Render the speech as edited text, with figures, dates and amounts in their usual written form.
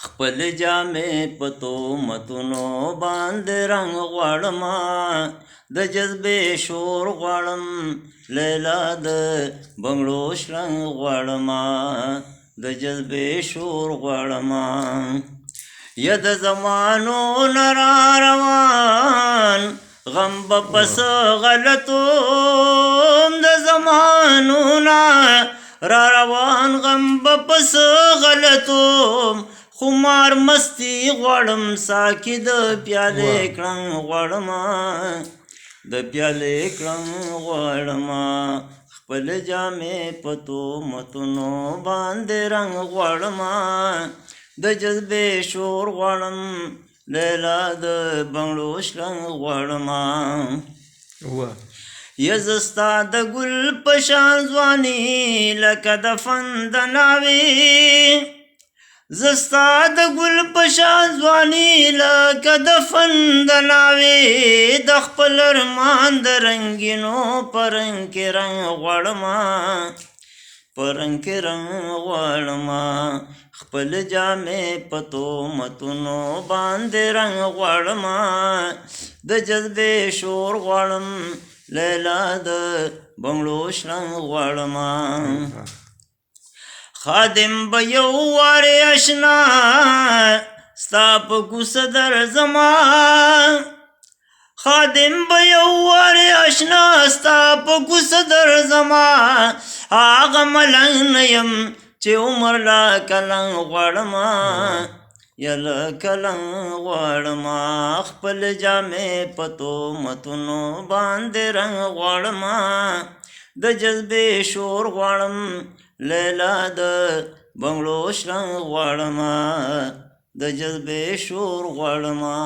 خپل جامې په تهمتونو باندې رنګ غواړمه د جذبې شور غواړم لیلا د بنګړو شرنګ غواړمه د جذبې شور غواړمه یا د زمانو نه را روان غم به پس غلطوم د زمانو نه را روان غم به پس غلطوم خمار مستی غواړم ساقي د پیالې کړنګ غواړمه د پیالې کړنګ غواړمه خپل جامې په تهمتونو باندې رنګ غواړمه د جذبې شور غواړم لیلا د بنګړو شرنګ غواړمه یا زه ستا د ګل په شان ځواني لکه د فن د ناوې زه ستا د ګل په شان ځواني لکه د فن د ناوې د خپل ارمان د رنګینو په رنګ کې رنګ غواړمه په رنګ کې رنګ غواړمه خپل جامې په تهمتونو باندې رنګ غواړمه د جذبې شور غواړم لیلا د بنګړو شرنګ غواړمه خادم به یو وارې اشنا ستا په کوڅه درځمه خادم به یو وارې اشنا ستا په کوڅه درځمه هغه ملنګ نه یم چې عمر لا کلنګ غواړمه یا له کلنګ غواړمه خپل جامې په تهمتونو باندې رنګ غواړمه د جذبې شور غواړم لیلا د بنګړو شرنګ غواړمه د جذبې شور غواړمه